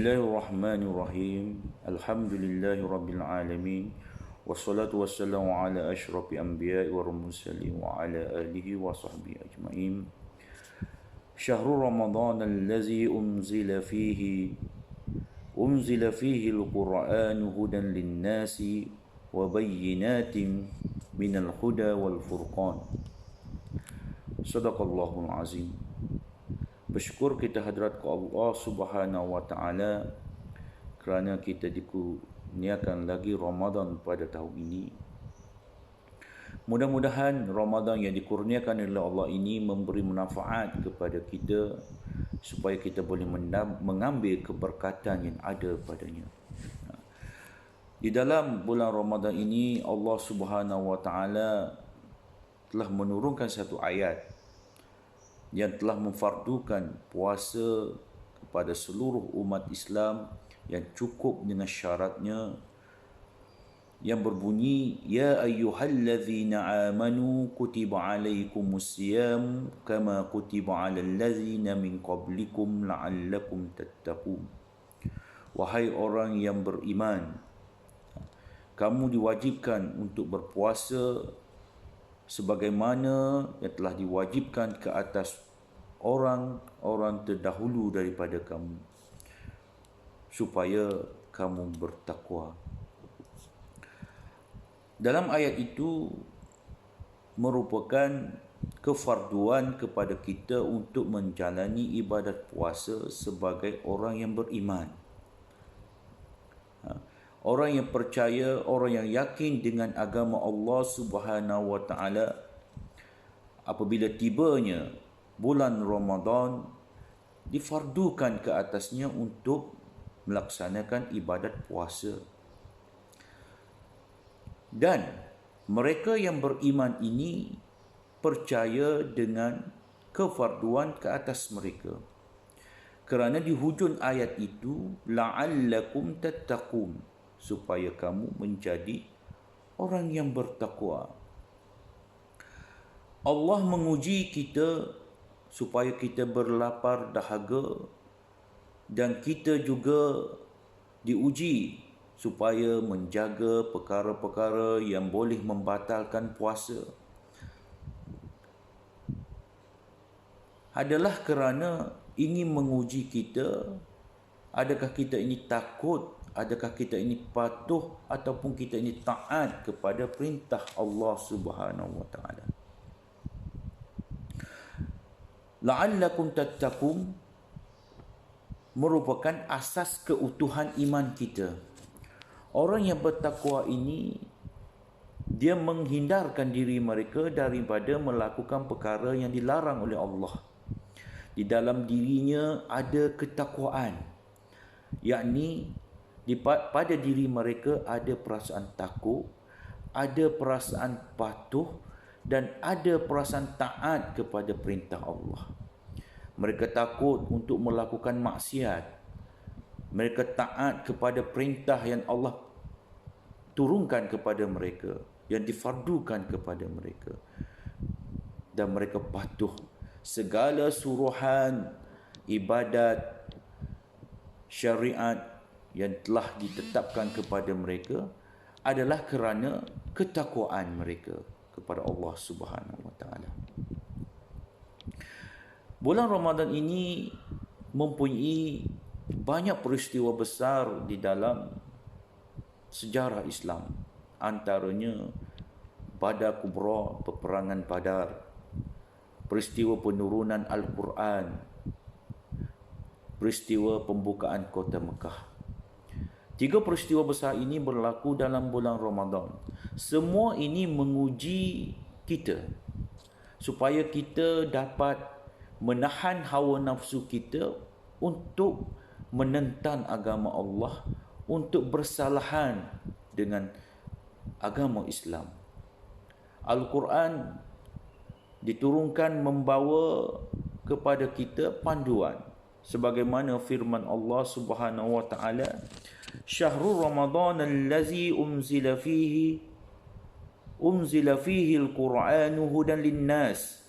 Bismillahirrahmanirrahim. Alhamdulillahirabbil alamin. Wassalatu wassalamu ala asyrafil anbiya'i war mursalin wa ala alihi wa sahbihi ajma'in. Syahrul Ramadan allazi unzila fihi al-Qur'an hudan lin-nasi wa bayyinatin minal huda wal furqan. Sadaqallahul azim. Bersyukur kita hadrat ke Allah Subhanahu wa taala kerana kita dikurniakan lagi Ramadan pada tahun ini. Mudah-mudahan Ramadan yang dikurniakan oleh Allah ini memberi manfaat kepada kita supaya kita boleh mengambil keberkatan yang ada padanya. Di dalam bulan Ramadan ini Allah Subhanahu wa taala telah menurunkan satu ayat yang telah memfardukan puasa kepada seluruh umat Islam yang cukup dengan syaratnya yang berbunyi ya ayyuhallazina amanu kutiba alaikumusiyam kama kutiba alal ladzina min qablikum la'allakum tattaqun. Wahai orang yang beriman, kamu diwajibkan untuk berpuasa sebagaimana yang telah diwajibkan ke atas orang-orang terdahulu daripada kamu supaya kamu bertakwa. Dalam ayat itu merupakan kefarduan kepada kita untuk menjalani ibadat puasa sebagai orang yang beriman. Orang yang percaya, orang yang yakin dengan agama Allah Subhanahu wa taala, apabila tibanya bulan Ramadan difardukan ke atasnya untuk melaksanakan ibadat puasa. Dan mereka yang beriman ini percaya dengan kefarduan ke atas mereka. Kerana di hujung ayat itu la'allakum tattaqun, supaya kamu menjadi orang yang bertakwa. Allah menguji kita supaya kita berlapar dahaga, dan kita juga diuji supaya menjaga perkara-perkara yang boleh membatalkan puasa. Adalah kerana ingin menguji kita, adakah kita ini takut, adakah kita ini patuh ataupun kita ini taat kepada perintah Allah Subhanahu wa taala. La'allakum tattaqun merupakan asas keutuhan iman kita. Orang yang bertakwa ini dia menghindarkan diri mereka daripada melakukan perkara yang dilarang oleh Allah. Di dalam dirinya ada ketakwaan, yakni pada diri mereka ada perasaan takut, ada perasaan patuh dan ada perasaan taat kepada perintah Allah. Mereka takut untuk melakukan maksiat. Mereka taat kepada perintah yang Allah turunkan kepada mereka, yang difardukan kepada mereka. Dan mereka patuh segala suruhan ibadat syariat yang telah ditetapkan kepada mereka adalah kerana ketakwaan mereka kepada Allah Subhanahu wa taala. Bulan Ramadan ini mempunyai banyak peristiwa besar di dalam sejarah Islam. Antaranya Badar Kubra, peperangan Badar, peristiwa penurunan Al-Quran, peristiwa pembukaan kota Mekah. 3 peristiwa besar ini berlaku dalam bulan Ramadan. Semua ini menguji kita supaya kita dapat menahan hawa nafsu kita untuk menentang agama Allah, untuk bersalahan dengan agama Islam. Al-Quran diturunkan membawa kepada kita panduan sebagaimana firman Allah Subhanahu wa taala, Syahrul Ramadan allazi unzila fihi al-Qur'an hudan lin-nas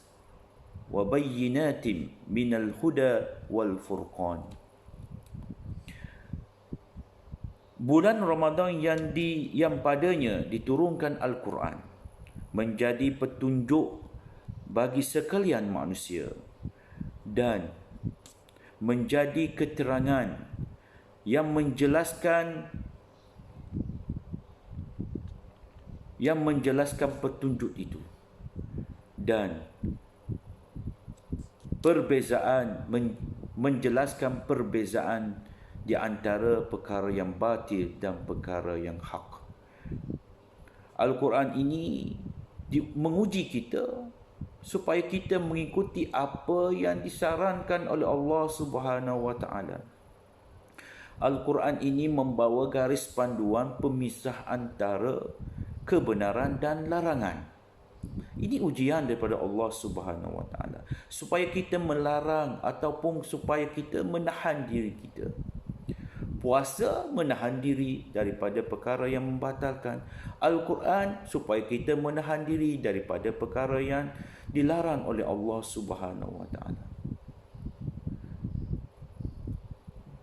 wa bayyinatin minal huda wal furqan. Bulan Ramadan yang padanya diturunkan Al-Quran menjadi petunjuk bagi sekalian manusia dan menjadi keterangan yang menjelaskan petunjuk itu, dan menjelaskan perbezaan di antara perkara yang batil dan perkara yang hak. Al-Quran ini menguji kita supaya kita mengikuti apa yang disarankan oleh Allah Subhanahu wa taala. Al-Quran ini membawa garis panduan pemisah antara kebenaran dan larangan. Ini ujian daripada Allah Subhanahu wa taala supaya kita melarang ataupun supaya kita menahan diri kita. Puasa menahan diri daripada perkara yang membatalkan. Al-Quran supaya kita menahan diri daripada perkara yang dilarang oleh Allah Subhanahu wa taala.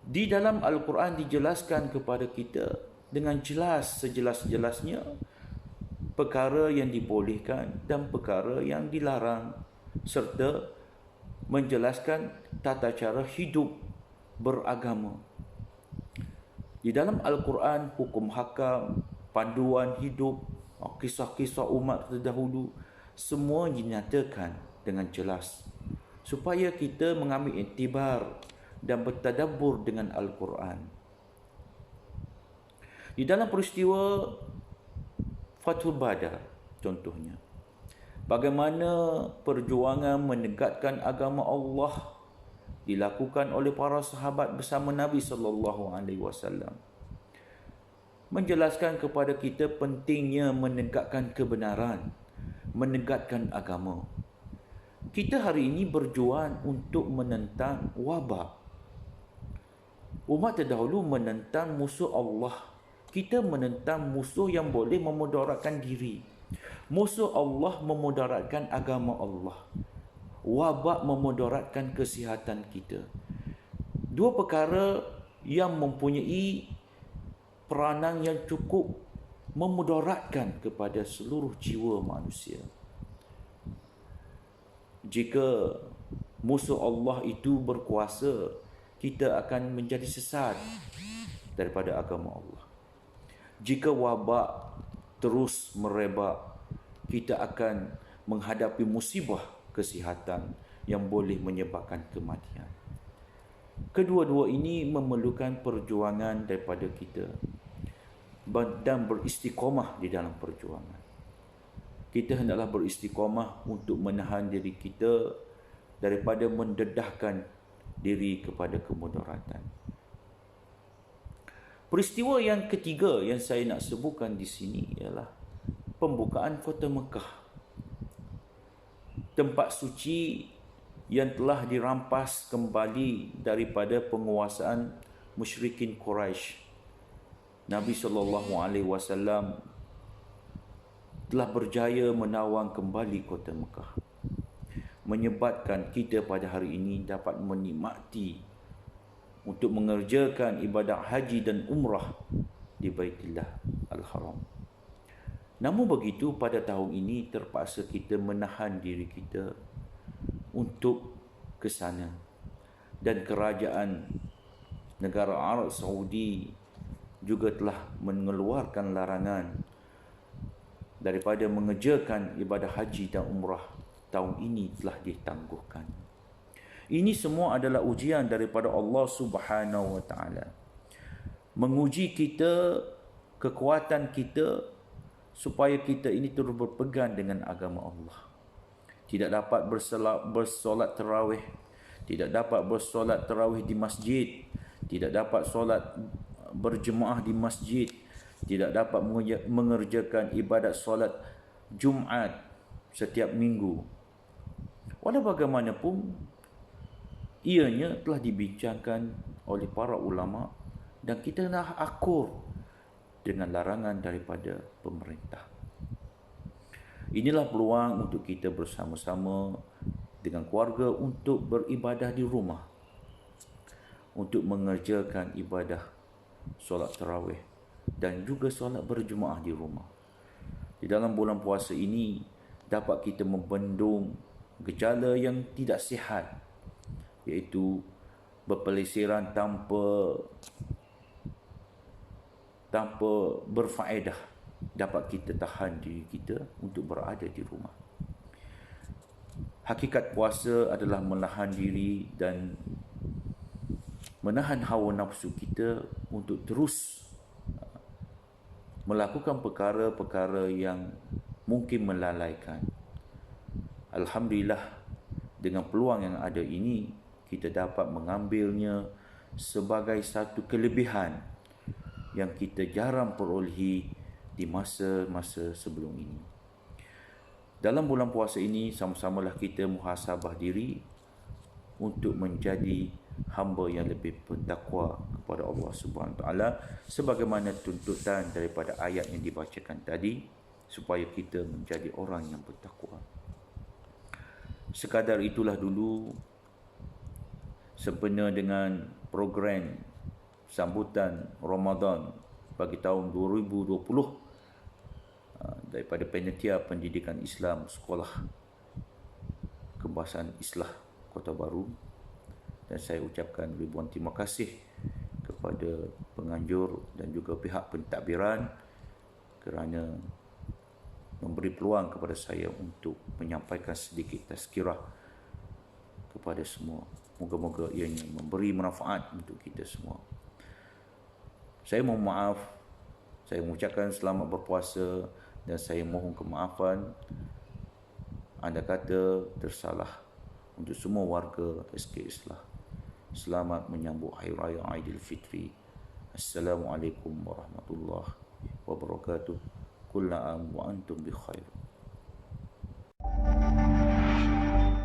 Di dalam Al-Quran dijelaskan kepada kita dengan jelas, sejelas-jelasnya perkara yang dibolehkan dan perkara yang dilarang, serta menjelaskan tata cara hidup beragama. Di dalam Al-Quran, hukum hakam, panduan hidup, kisah-kisah umat terdahulu, semua dinyatakan dengan jelas supaya kita mengambil iktibar dan bertadabbur dengan Al-Quran. Di dalam peristiwa Fathul Badar contohnya, bagaimana perjuangan menegakkan agama Allah dilakukan oleh para sahabat bersama Nabi sallallahu alaihi wasallam, menjelaskan kepada kita pentingnya menegakkan kebenaran, menegakkan agama. Kita hari ini berjuang untuk menentang wabak. Umat terdahulu menentang musuh Allah. Kita menentang musuh yang boleh memudaratkan diri. Musuh Allah memudaratkan agama Allah. Wabak memudaratkan kesihatan kita. Dua perkara yang mempunyai peranan yang cukup memudaratkan kepada seluruh jiwa manusia. Jika musuh Allah itu berkuasa, kita akan menjadi sesat daripada agama Allah. Jika wabak terus merebak, kita akan menghadapi musibah kesihatan yang boleh menyebabkan kematian. Kedua-dua ini memerlukan perjuangan daripada kita dan beristiqamah di dalam perjuangan. Kita hendaklah beristiqamah untuk menahan diri kita daripada mendedahkan diri kepada kemudaratan. Peristiwa yang ketiga yang saya nak sebutkan di sini ialah pembukaan Kota Mekah, tempat suci yang telah dirampas kembali daripada penguasaan musyrikin Quraisy. Nabi SAW telah berjaya menawang kembali Kota Mekah, menyebabkan kita pada hari ini dapat menikmati untuk mengerjakan ibadat haji dan umrah di Baitullah Al-Haram. Namun begitu, pada tahun ini terpaksa kita menahan diri kita untuk ke sana, dan kerajaan negara Arab Saudi juga telah mengeluarkan larangan daripada mengerjakan ibadah haji dan umrah tahun ini telah ditangguhkan. Ini semua adalah ujian daripada Allah Subhanahu wa taala, menguji kita, kekuatan kita, supaya kita ini terus berpegang dengan agama Allah. Tidak dapat bersolat tarawih, tidak dapat bersolat tarawih di masjid, tidak dapat solat berjemaah di masjid, tidak dapat mengerjakan ibadat solat Jumaat setiap minggu. Walau bagaimanapun, ianya telah dibincangkan oleh para ulama dan kita nak akur dengan larangan daripada pemerintah. Inilah peluang untuk kita bersama-sama dengan keluarga untuk beribadah di rumah, untuk mengerjakan ibadah solat tarawih dan juga solat berjemaah di rumah. Di dalam bulan puasa ini dapat kita membendung gejala yang tidak sihat, iaitu berpelesiran tanpa berfaedah. Dapat kita tahan diri kita untuk berada di rumah. Hakikat puasa adalah menahan diri dan menahan hawa nafsu kita untuk terus melakukan perkara-perkara yang mungkin melalaikan. Alhamdulillah, dengan peluang yang ada ini, kita dapat mengambilnya sebagai satu kelebihan yang kita jarang perolehi di masa-masa sebelum ini. Dalam bulan puasa ini, sama-samalah kita muhasabah diri untuk menjadi hamba yang lebih bertakwa kepada Allah Subhanahu Wa Taala, sebagaimana tuntutan daripada ayat yang dibacakan tadi, supaya kita menjadi orang yang bertakwa. Sekadar itulah dulu sempena dengan program sambutan Ramadan bagi tahun 2020 daripada Panitia Pendidikan Islam Sekolah Kebangsaan Islah Kota Baru. Dan saya ucapkan ribuan terima kasih kepada penganjur dan juga pihak pentadbiran kerana memberi peluang kepada saya untuk menyampaikan sedikit tazkirah kepada semua. Moga-moga ianya memberi manfaat untuk kita semua. Saya mohon maaf, saya mengucapkan selamat berpuasa dan saya mohon kemaafan anda kata tersalah untuk semua warga SK Islah. Selamat menyambut Hari Raya Aidilfitri. Assalamualaikum warahmatullahi wabarakatuh. Kullu am wa antum bi khair.